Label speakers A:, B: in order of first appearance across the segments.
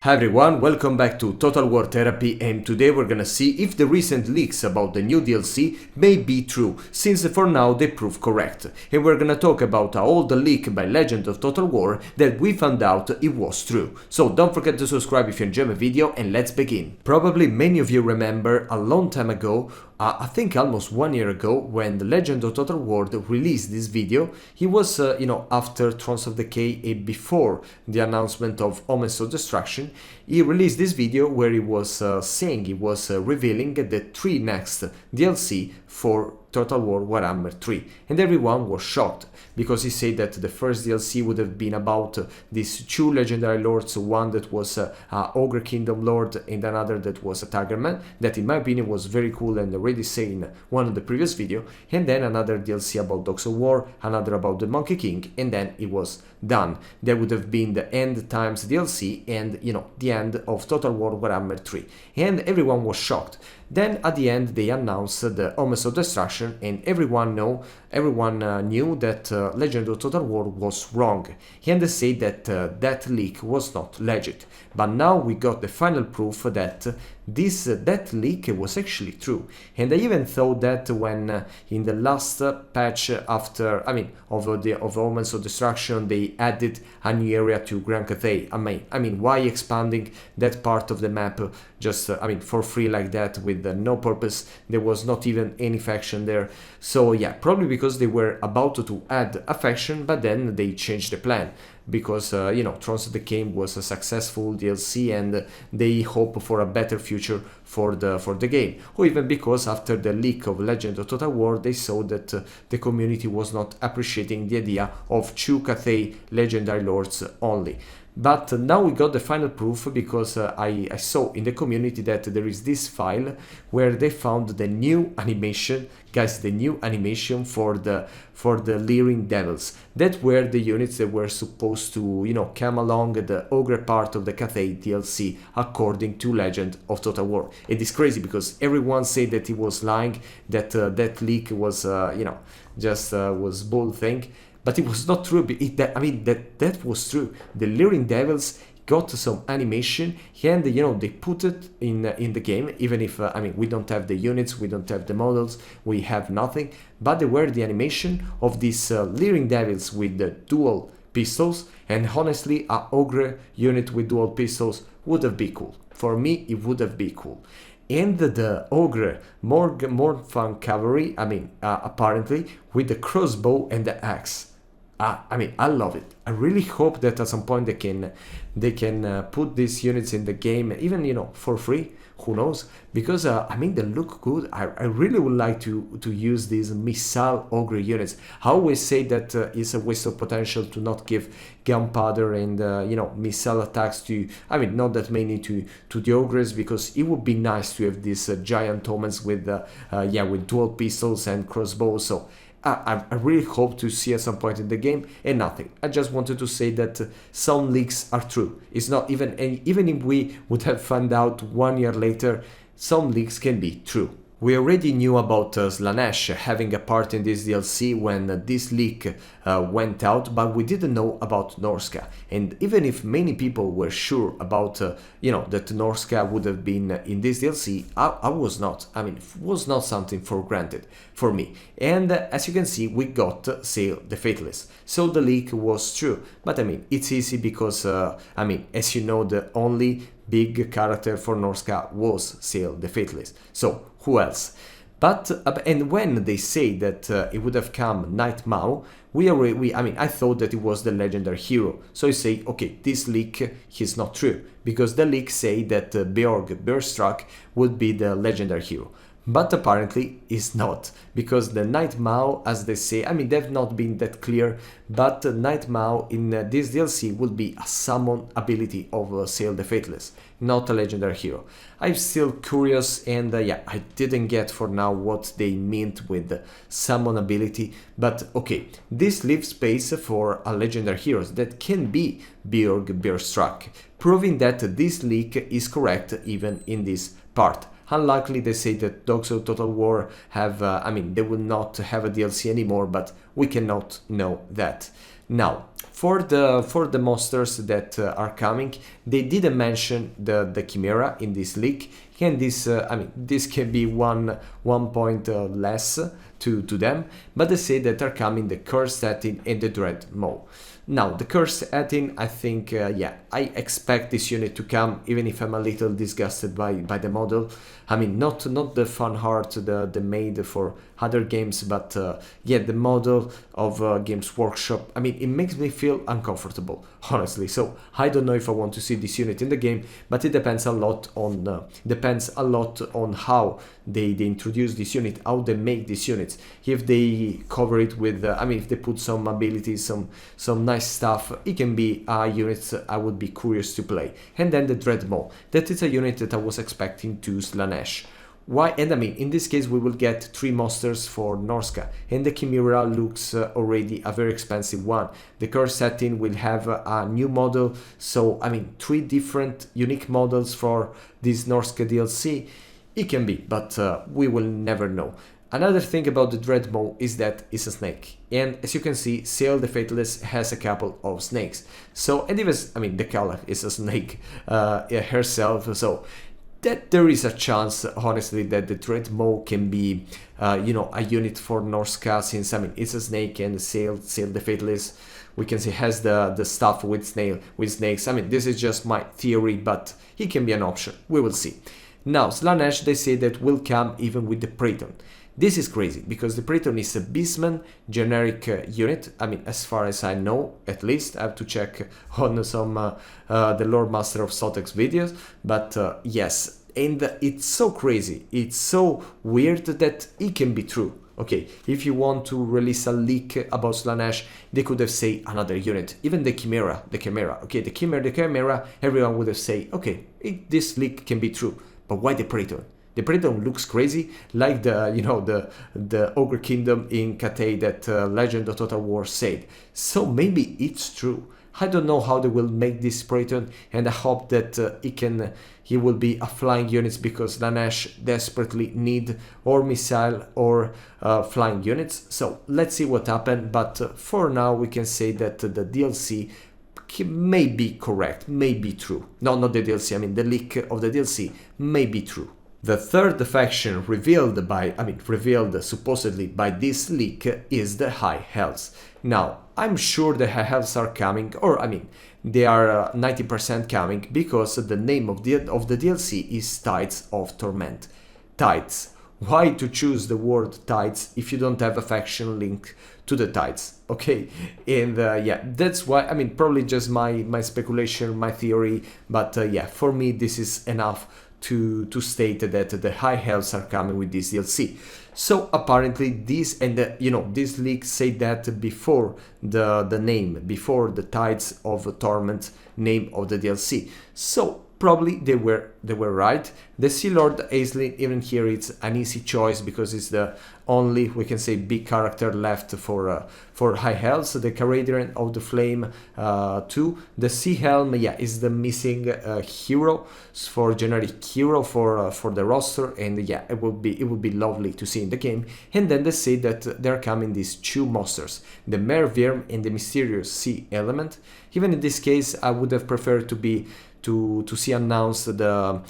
A: Hi everyone, welcome back to Total War Therapy, and today we're gonna see if the recent leaks about the new DLC may be true, since for now they prove correct. And we're gonna talk about how old the leak by Legend of Total War that we found out it was true. So don't forget to subscribe if you enjoy my video, and let's begin. Probably many of you remember a long time ago, I think almost 1 year ago, when the Legend of Total War released this video. He was, after Thrones of Decay and before the announcement of Omens of Destruction. He released this video where he was saying, he was revealing the 3 next DLC for Total War Warhammer 3, and everyone was shocked because he said that the first DLC would have been about these 2 legendary lords, one that was a Ogre Kingdom Lord and another that was a Tigerman, that in my opinion was very cool and already said in one of the previous video, and then another DLC about Dogs of War, another about the Monkey King, and then it was done. That would have been the End Times DLC and, the end of Total War Warhammer 3, and everyone was shocked. Then at the end they announced the Omens of Destruction, and everyone knew that Legend of Total War was wrong, and they said that that leak was not legit. But now we got the final proof that that leak was actually true. And I even thought that when in the last patch after, of Omens of Destruction, they added a new area to Grand Cathay. Why expanding that part of the map just for free like that with no purpose? There was not even any faction there. So yeah, probably because they were about to add a faction, but then they changed the plan because Thrones of the Decay was a successful DLC and they hope for a better future for the game, or even because after the leak of Legend of Total War they saw that the community was not appreciating the idea of 2 Cathay legendary lords only. But now we got the final proof because I saw in the community that there is this file where they found the new animation, guys, the new animation for the Leering Devils. That were the units that were supposed to, come along the Ogre part of the Cathay DLC according to Legend of Total War. It is crazy because everyone said that he was lying, that that leak was, was bull thing. But it was not true. That was true. The Leering Devils got some animation, and they put it in the game. Even if we don't have the units, we don't have the models, we have nothing. But there were the animation of these Leering Devils with the dual pistols, and honestly, a Ogre unit with dual pistols would have been cool. For me, it would have been cool. And the Ogre more fun cavalry, apparently with the crossbow and the axe. I love it. I really hope that at some point they can put these units in the game, even for free. Who knows? Because they look good. I really would like to use these missile Ogre units. I always say that it's a waste of potential to not give gunpowder and missile attacks to not that many to the Ogres, because it would be nice to have these giant omens with dual pistols and crossbows. So I really hope to see at some point in the game, and nothing. I just wanted to say that some leaks are true. It's not even if we would have found out 1 year later, some leaks can be true. We already knew about Slaanesh having a part in this DLC when this leak went out, but we didn't know about Norsca. And even if many people were sure about, that Norsca would have been in this DLC, I was not. It was not something for granted for me. And as you can see, we got Sayl the Faithless. So the leak was true. But it's easy because, as you know, the only big character for Norsca was Sayl the Faithless. So who else? But and when they say that it would have come Nightmaw, I thought that it was the legendary hero. So you say, okay, this leak is not true, because the leak say that Berstruck would be the legendary hero. But apparently it's not, because the Nightmaw, as they say, they've not been that clear, but Nightmaw in this DLC will be a summon ability of Sayl the Faithless, not a legendary hero. I'm still curious, and I didn't get for now what they meant with the summon ability, but okay, this leaves space for a legendary hero that can be Berstruck, proving that this leak is correct even in this part. Unlikely they say that Dogs of Total War have, they will not have a DLC anymore, but we cannot know that. Now, for the monsters that are coming, they didn't mention the Chimera in this leak, and this I mean, this can be one point less to them, but they say that are coming the Curs'd Ettin and the Dreadmaw. Now, the Curs'd Ettin, I think, yeah, I expect this unit to come, even if I'm a little disgusted by the model. I mean, not the fun art the made for other games, but yeah, the model of Games Workshop. I mean, it makes me feel uncomfortable, honestly. So I don't know if I want to see this unit in the game, but it depends a lot on how they introduce this unit, how they make these units. If they cover it with, I mean, if they put some abilities, some nice stuff, it can be a unit I would be curious to play. And then the Dreadmaw, that is a unit that I was expecting to Slaanesh. Why? And I mean, in this case we will get 3 monsters for Norsca, and the Chimera looks already a very expensive one. The Curs'd Ettin will have a new model, so I mean 3 different unique models for this Norsca DLC. It can be, but we will never know. Another thing about the Dreadmaw is that it's a snake, and as you can see, Sayl the Faithless has a couple of snakes. So, and even, I mean, Dechala is a snake herself, so that there is a chance, honestly, that the Dreadmaw can be, you know, a unit for Norsca, since, I mean, it's a snake, and Sayl the Faithless, we can see, has the stuff with snakes. I mean, this is just my theory, but it can be an option. We will see. Now, Slaanesh, they say that will come even with the Praetor. This is crazy, because the Praetor is a Beastman generic unit. I mean, as far as I know, at least. I have to check on some the Lord Master of Sotex videos. But yes, and it's so crazy, it's so weird that it can be true. Okay, if you want to release a leak about Slaanesh, they could have said another unit, even the Chimera. Okay, the Chimera, everyone would have said, okay, this leak can be true. But why the Praetor? The Praetor looks crazy, like the, you know, the Ogre Kingdom in Cathay that Legend of Total War said. So maybe it's true. I don't know how they will make this Praetor, and I hope that he will be a flying unit, because Slaanesh desperately need or missile or flying units. So let's see what happens. But for now, we can say that the DLC may be correct, may be true. No, not the DLC. I mean, the leak of the DLC may be true. The third faction revealed supposedly by this leak is the High Elves. Now, I'm sure the High Elves are coming, or I mean, they are 90% coming, because the name of the DLC is Tides of Torment. Tides. Why to choose the word Tides if you don't have a faction link to the Tides? Okay, and yeah, that's why, I mean, probably just my speculation, my theory, but yeah, for me this is enough to state that the High Elves are coming with this DLC. So apparently this, and you know, this leak said that before the name, before the Tides of Torment name of the DLC. So probably they were right. The Sea Lord Aislinn, even here it's an easy choice, because it's the only, we can say, big character left for High Elves. The Caradrian of the Flame too. The Sea Helm, yeah, is the missing hero for generic hero for the roster, and yeah, it would be lovely to see in the game. And then they say that they're coming these 2 monsters, the Merwyrm and the mysterious sea element. Even in this case, I would have preferred to see announced the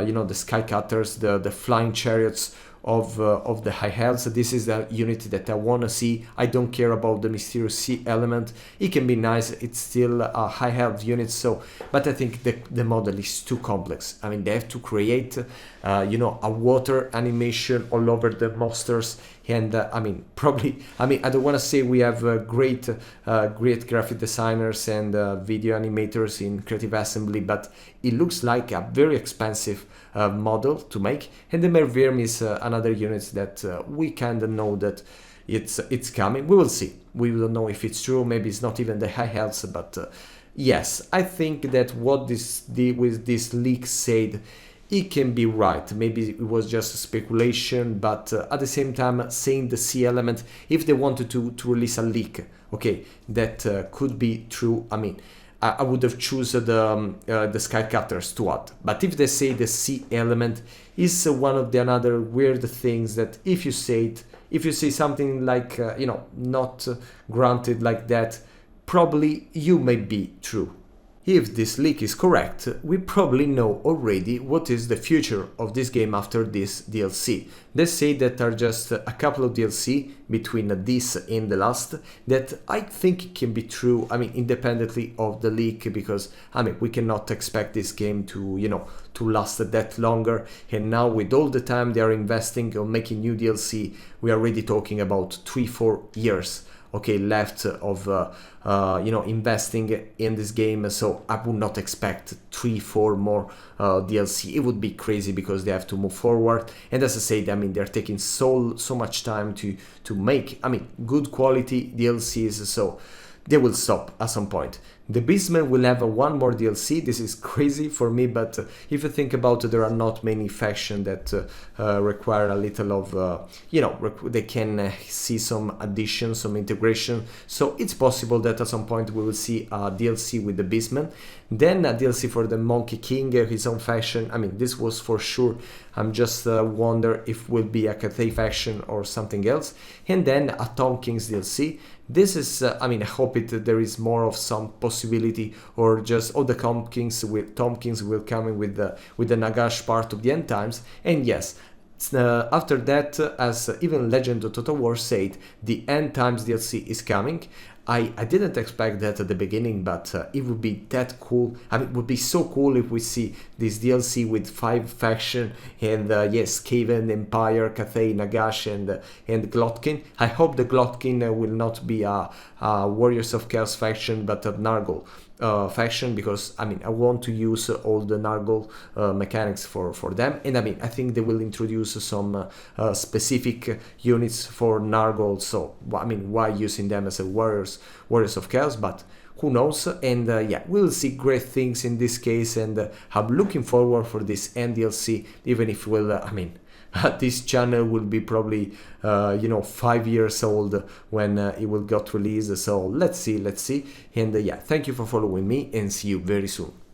A: you know, the sky cutters, the flying chariots of the High Elves. This is the unit that I want to see. I don't care about the mysterious sea element. It can be nice, it's still a High Elf unit, so, but I think the model is too complex. I mean, they have to create you know, a water animation all over the monsters, and I mean, probably, I mean, I don't want to say we have great graphic designers and video animators in Creative Assembly, but it looks like a very expensive model to make. And the Merwyrm is another unit that we kind of know that it's coming. We will see. We don't know if it's true. Maybe it's not even the High Elves, but yes, I think that what with this leak said, it can be right. Maybe it was just a speculation, but at the same time, saying the sea element, if they wanted to release a leak, okay, that could be true. I mean, I would have chosen the sky cutters to add. But if they say the sea element is one of the another weird things that if you say something like you know, not granted like that, probably you may be true. If this leak is correct, we probably know already what is the future of this game after this DLC. They say that are just a couple of DLC between this and the last, that I think can be true, I mean, independently of the leak, because, I mean, we cannot expect this game to, you know, to last that longer, and now with all the time they are investing on making new DLC, we are already talking about 3-4 years. Okay, left of you know, investing in this game, so I would not expect 3-4 more DLC. It would be crazy because they have to move forward, and as I said, I mean, they're taking so much time to make, I mean, good quality DLCs, so they will stop at some point. The Beastmen will have one more DLC. This is crazy for me, but if you think about it, there are not many factions that require a little of, you know, they can see some addition, some integration. So it's possible that at some point we will see a DLC with the Beastmen. Then a DLC for the Monkey King, his own faction. I mean, this was for sure. I'm just wonder if will be a Cathay faction or something else. And then a Tom King's DLC. This is, I mean, I hope there is more of some possibility, or just all the Tom Kings will come in with the Nagash part of the end times. And yes, after that, as even Legend of Total War said, the end times DLC is coming. I didn't expect that at the beginning, but it would be that cool. I mean, it would be so cool if we see this DLC with 5 faction and yes, Skaven, Empire, Cathay, Nagash, and Glotkin. I hope the Glotkin will not be a Warriors of Chaos faction, but a Nargol faction, because I mean, I want to use all the Nargol mechanics for them, and I mean, I think they will introduce some specific units for Nargol, so I mean, why using them as a Warriors of Chaos, but who knows. And yeah, we'll see great things in this case, and I'm looking forward for this end DLC, even if we'll I mean, this channel will be probably you know, 5 years old when it will got released, so let's see. And yeah, thank you for following me, and see you very soon.